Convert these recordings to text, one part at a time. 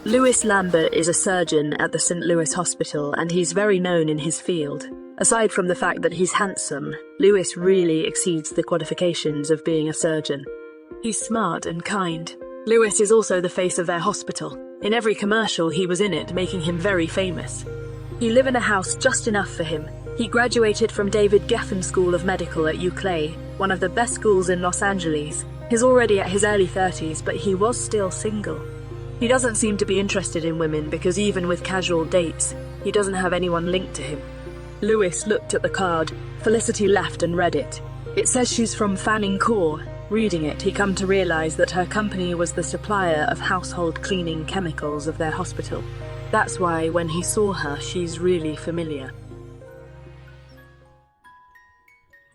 Louis Lambert is a surgeon at the St. Louis Hospital, and he's very known in his field. Aside from the fact that he's handsome, Louis really exceeds the qualifications of being a surgeon. He's smart and kind. Louis is also the face of their hospital. In every commercial he was in it, making him very famous. He lives in a house just enough for him. He graduated from David Geffen School of Medical at UCLA, one of the best schools in Los Angeles. He's already at his early 30s, but he was still single. He doesn't seem to be interested in women because even with casual dates, he doesn't have anyone linked to him. Louis looked at the card. Felicity laughed and read it. It says she's from Fanning Corps. Reading it, he come to realize that her company was the supplier of household cleaning chemicals of their hospital. That's why when he saw her, she's really familiar.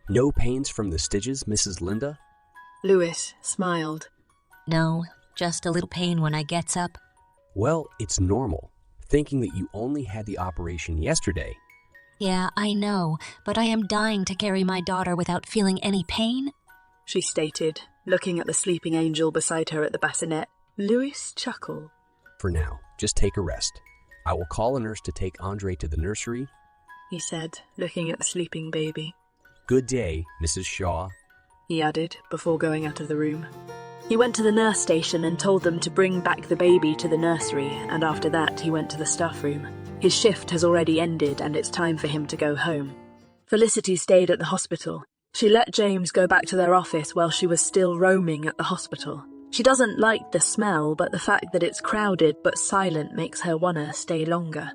No pains from the stitches, Mrs. Linda? Louis smiled. No, just a little pain when I gets up. Well, it's normal, thinking that you only had the operation yesterday. Yeah, I know, but I am dying to carry my daughter without feeling any pain, she stated, looking at the sleeping angel beside her at the bassinet. Louis chuckled. For now, just take a rest. I will call a nurse to take Andre to the nursery, he said, looking at the sleeping baby. Good day, Mrs. Shaw, he added, before going out of the room. He went to the nurse station and told them to bring back the baby to the nursery, and after that he went to the staff room. His shift has already ended and it's time for him to go home. Felicity stayed at the hospital. She let James go back to their office while she was still roaming at the hospital. She doesn't like the smell, but the fact that it's crowded but silent makes her wanna stay longer.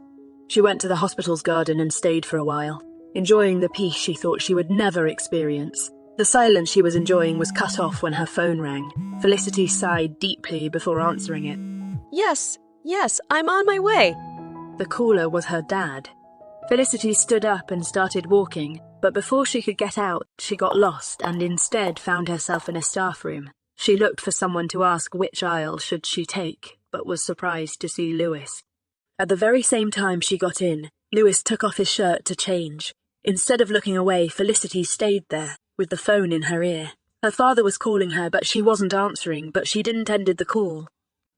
She went to the hospital's garden and stayed for a while, enjoying the peace she thought she would never experience. The silence she was enjoying was cut off when her phone rang. Felicity sighed deeply before answering it. Yes, I'm on my way. The caller was her dad. Felicity stood up and started walking, but before she could get out, she got lost and instead found herself in a staff room. She looked for someone to ask which aisle should she take, but was surprised to see Louis. At the very same time she got in, Louis took off his shirt to change. Instead of looking away, Felicity stayed there, with the phone in her ear. Her father was calling her, but she wasn't answering, but she didn't end the call.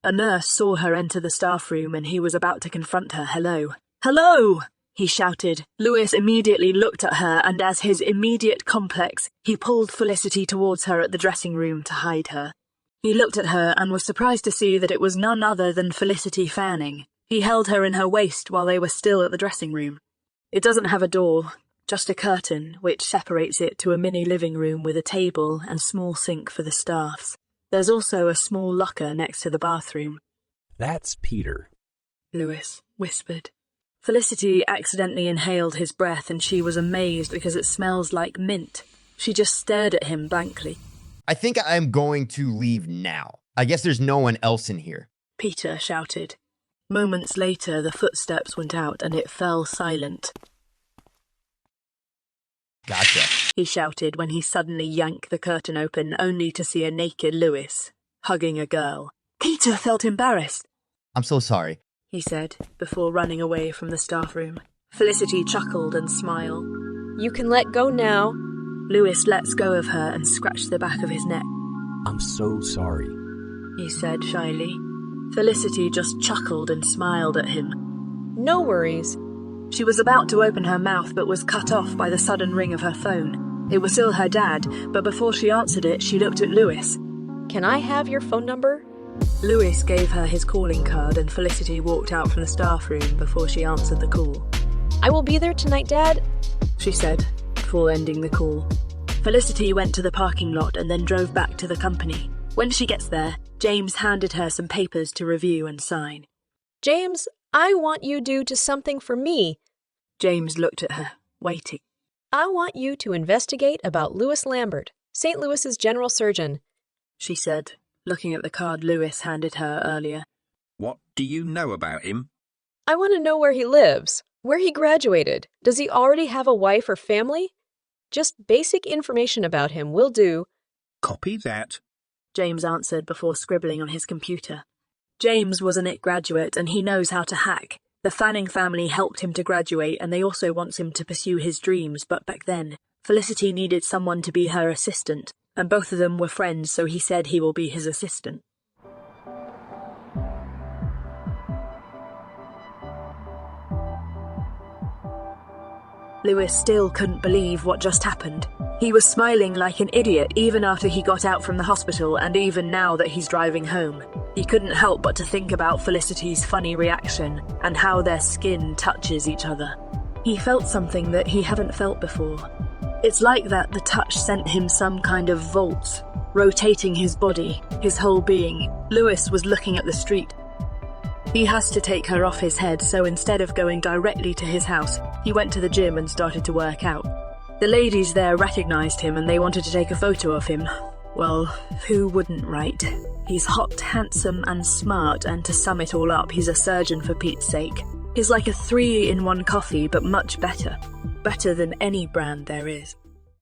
A nurse saw her enter the staff room and he was about to confront her. Hello! Hello! He shouted. Louis immediately looked at her, and as his immediate complex, he pulled Felicity towards her at the dressing room to hide her. He looked at her and was surprised to see that it was none other than Felicity Fanning. He held her in her waist while they were still at the dressing room. It doesn't have a door, just a curtain, which separates it to a mini living room with a table and small sink for the staffs. There's also a small locker next to the bathroom. That's Peter, Louis whispered. Felicity accidentally inhaled his breath and she was amazed because it smells like mint. She just stared at him blankly. I think I'm going to leave now. I guess there's no one else in here, Peter shouted. Moments later, the footsteps went out and it fell silent. Gotcha, he shouted when he suddenly yanked the curtain open only to see a naked Louis, hugging a girl. Peter felt embarrassed. I'm so sorry, he said, before running away from the staff room. Felicity chuckled and smiled. You can let go now. Louis lets go of her and scratched the back of his neck. I'm so sorry, he said shyly. Felicity just chuckled and smiled at him. No worries. She was about to open her mouth but was cut off by the sudden ring of her phone. It was still her dad, but before she answered it, she looked at Louis. Can I have your phone number? Louis gave her his calling card and Felicity walked out from the staff room before she answered the call. I will be there tonight, Dad, she said, before ending the call. Felicity went to the parking lot and then drove back to the company. When she gets there, James handed her some papers to review and sign. James, I want you to do something for me. James looked at her, waiting. I want you to investigate about Louis Lambert, St. Louis's general surgeon, she said, looking at the card Louis handed her earlier. What do you know about him? I want to know where he lives, where he graduated. Does he already have a wife or family? Just basic information about him will do. Copy that, James answered before scribbling on his computer. James was an IT graduate and he knows how to hack. The Fanning family helped him to graduate and they also want him to pursue his dreams, but back then, Felicity needed someone to be her assistant, and both of them were friends, so he said he will be his assistant. Lewis still couldn't believe what just happened. He was smiling like an idiot even after he got out from the hospital and even now that he's driving home. He couldn't help but to think about Felicity's funny reaction and how their skin touches each other. He felt something that he hadn't felt before. It's like that the touch sent him some kind of volt, rotating his body, his whole being. Lewis was looking at the street. He has to take her off his head, so instead of going directly to his house, he went to the gym and started to work out. The ladies there recognized him and they wanted to take a photo of him. Well, who wouldn't, right? He's hot, handsome and smart, and to sum it all up, he's a surgeon for Pete's sake. He's like a 3-in-1 coffee, but much better. Better than any brand there is.